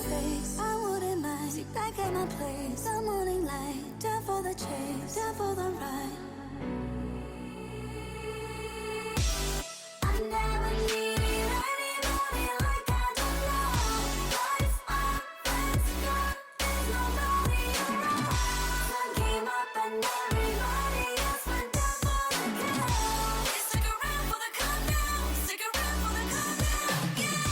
face, I wouldn't mind. Sit back at my place, the morning light, down for the chase, down for the ride. I never needed anybody like I don't know. But if my friends gone, there's nobody around. Sun came up and everybody else went down for the count. Stick around for the countdown, stick around for the countdown, yeah.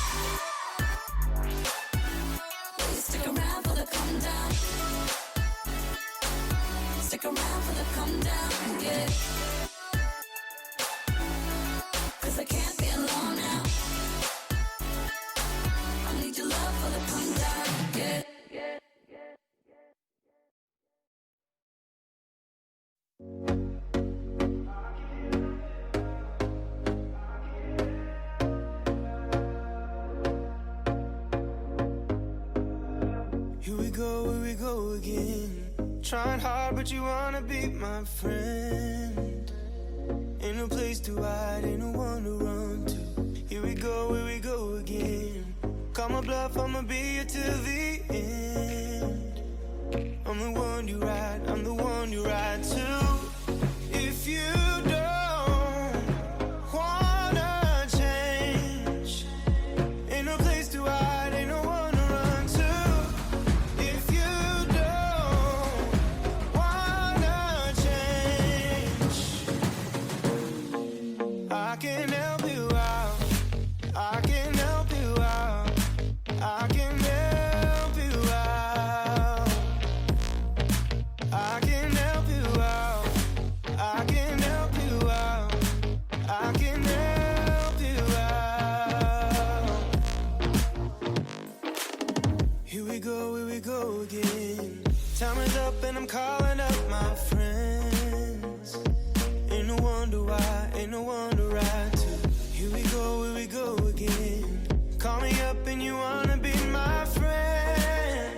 Stick around for the countdown. Stick around for the countdown, yeah. Cause I can't be alone now. I need your love for the countdown, yeah. Here we go again. Trying hard, but you wanna be my friend. Ain't no place to hide, ain't no one to run to. Here we go again. Call my bluff, I'ma be here till the end. I'm the one you ride, I'm the one you ride to. If you don't wanna change, ain't no place to hide, ain't no one to run to. If you don't wanna change, I can help you out, I can help you out, I can help you out, I can help you out, I can help you out, I can help you out. Here we go again. Time is up and I'm calling up my friends. Ain't no wonder why, ain't no one to ride to. Here we go again. Call me up and you wanna be my friend.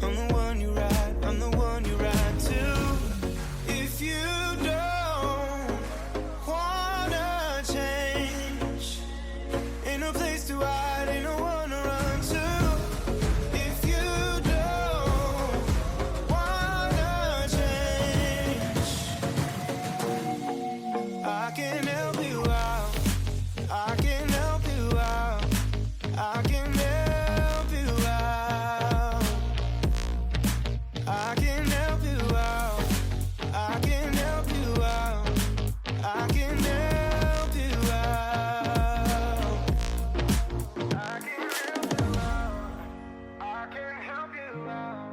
I'm the one you ride, I'm the one you ride to. If you don't wanna change, ain't no place to hide, ain't no one to run to. If you don't wanna change, I can help you out, I can help you out, I can help you out, I can help you out, I can help you out, I can help you out, I can help you out, I can help you out,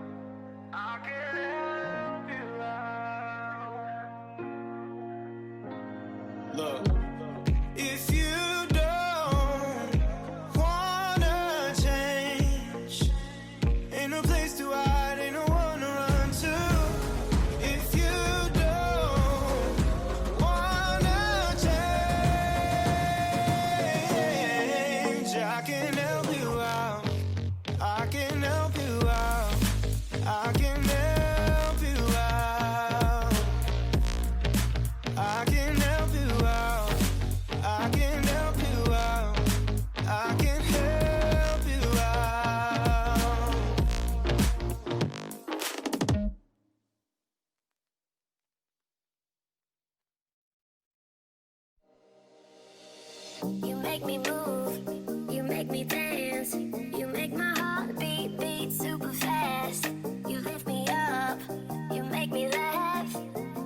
I can help you out. Look, if you don't wanna change, ain't no place to hide, ain't no one to run to. If you don't wanna change, I can help you out, I can help you out, I can help you out, I can help you out, I can help you out, I can help you out. You make me move, you make me dance, you make my heart beat super fast. You lift me up, you make me laugh.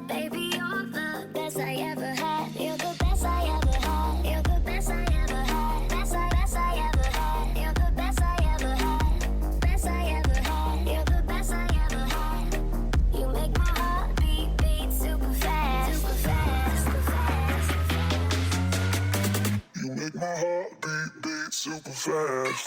Baby, you're the best I ever had. You're the best I ever had. You're the best I ever had. Best I ever had. You're the best I ever had. Best I ever had. You're the best I ever had. You make my heart beat super fast. Super fast. Super fast. You make my heart beat super fast.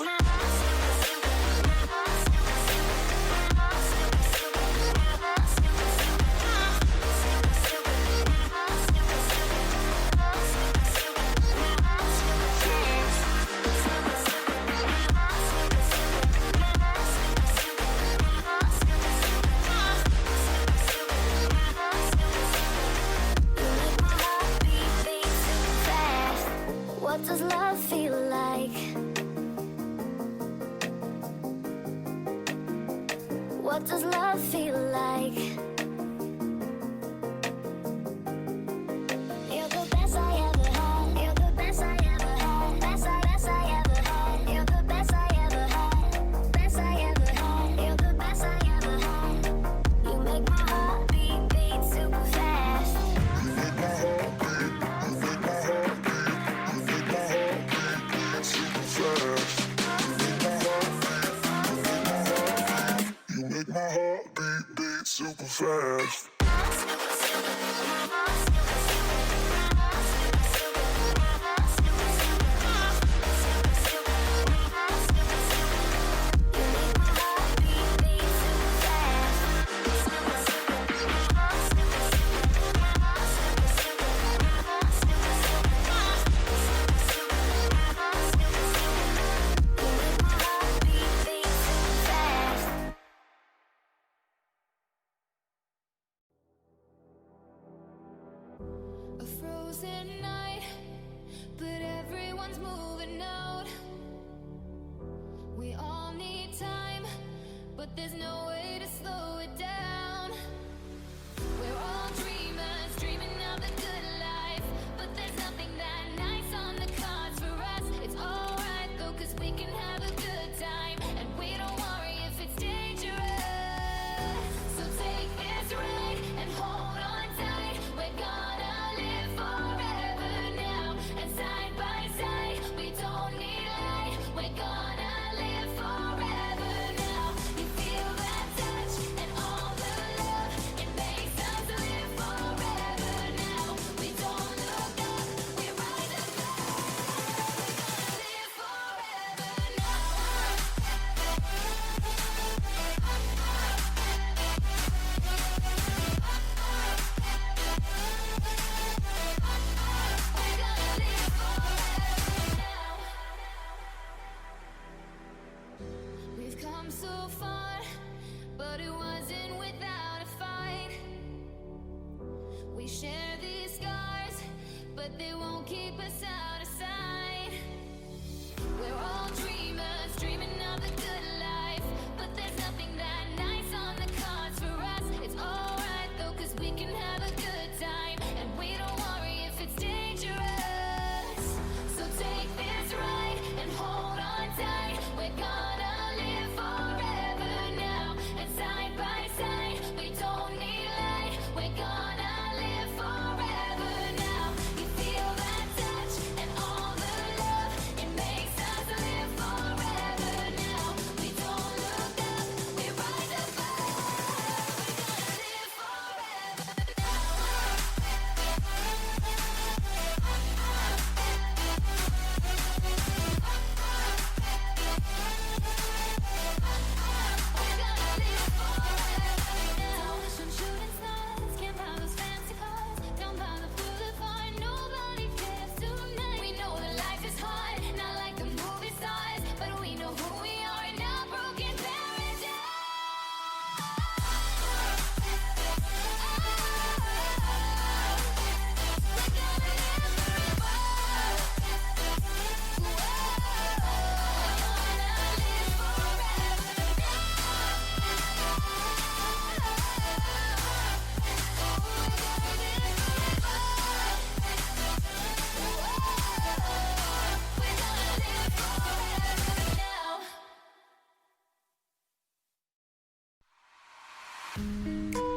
What does love feel like? What does love feel like? You're the best I ever had. You're the best I ever had. Best I ever had. You're the best I ever had. Best I ever had. You're the best I ever had. You make my heart beat super fast. You make my heart beat super fast. You make my heart beat super fast. A frozen night, but everyone's moving out. We all need time, but there's no way to slow it down. We're all dreamers, dreaming of the good life, but there's nothing that nice on the cards for us. It's alright though, 'cause we can have a good time, and we don't worry if it's dangerous. So take this ride and hold on tight. We're gonna live forever now, and side by side, we don't need light. We're gonna live forever now. You feel that touch and all the love, it makes us live forever now. We don't look up, we rise above. We're gonna live forever now. We've come so far, but it wasn't without a fight. We share these scars, but they won't keep us out of sight. We're all dreamers, dreaming of the good life, but there's nothing that nice on the cards for us. It's alright though, 'cause we can have a good time, and we don't worry if it's dangerous. So take this ride and hold on tight. We're gonna live forever now, and side by side, we don't need light. We're gonna live forever now. You feel that touch and all the love, it makes us live forever now. We don't look up, we rise above. We're gonna live Some shooting stars can't buy those fancy cars. Down by the boulevard, nobody cares tonight. We know that life is hard, not like the movie stars, but we know who we are in our broken paradise.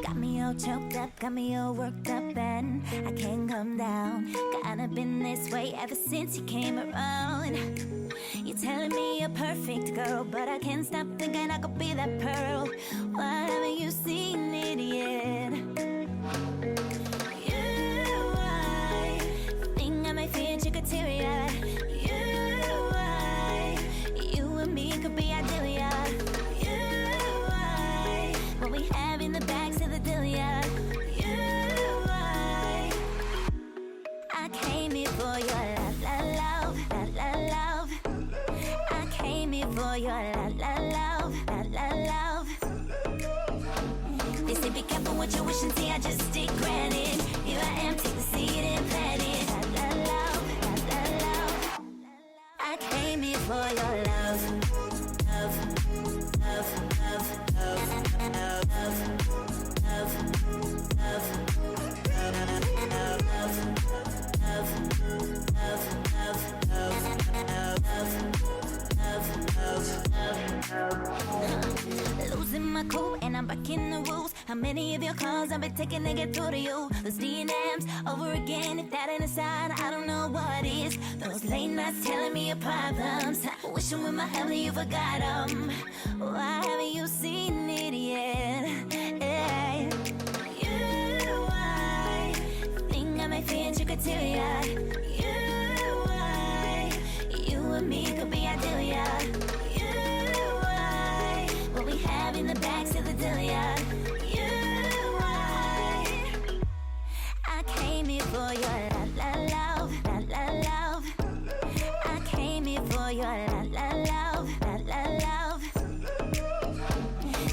Got me all choked up, got me all worked up, and I can't come down. Kinda been this way ever since you came around. You're telling me you're perfect, girl, but I can't stop thinking I could be that pearl. Why haven't you seen it yet? The thing I may feel you could tear ya. You and me could be ideal, yeah. What we have in the bags of the deal, yeah. I came here for your love, love. I came here for your love, love. They say be careful what you wish and see, I just take granted. Here I am, take the seed and plant it. Love. I came here for your love. Losing my cool and I'm breaking the rules. How many of your calls I've been taking to get through to you? Those DMs over again. If that ain't a sign, I don't know what is. Those late nights telling me your problems. Wishing with my family you forgot them. Why haven't you seen it yet? Hey. I think I may fit your criteria. You and me could be ideal. What we have in the back of the deal, yeah. I came here for your love, love. I came here for your love, love.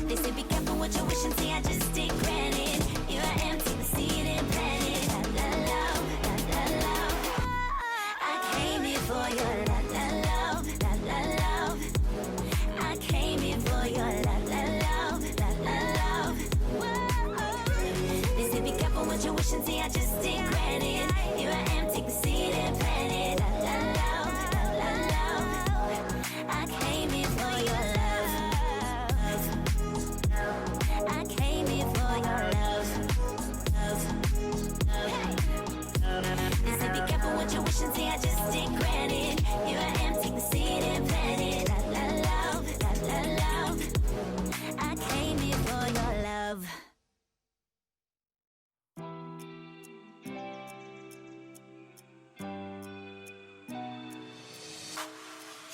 They say be careful what you wish and see, I just take granted. Here I am, take the seed and plant it. Love. I came here for your love. I came here for your love. They say be careful what you wish and see, I just take granted. Here I am, take the seed and plant it. Love. I came here for your love. I came here for your love. They say be careful what you wish and see, I just take granted. Here I am, take the seed and plant it. Love. I came here for your love.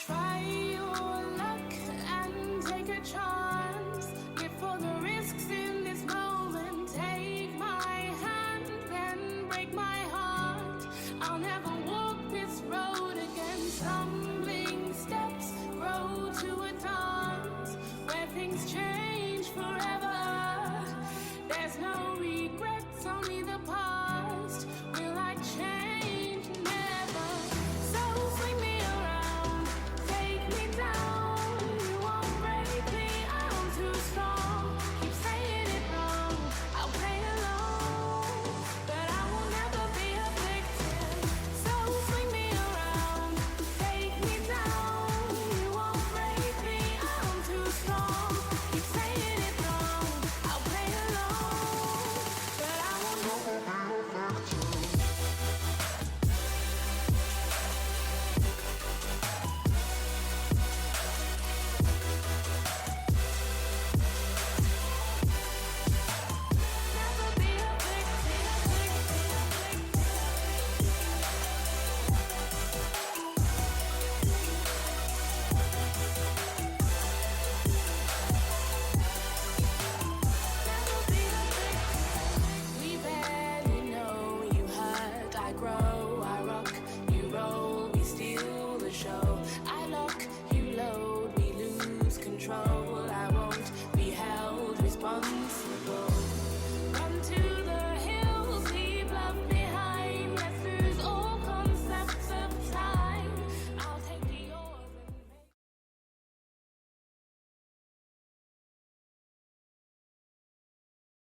Try your luck and take a chance. Live for the risks in this moment. Take my hand, then break my heart. I'll never walk this road again. Stumbling steps grow to a dance where things change forever. There's no regrets, only the past.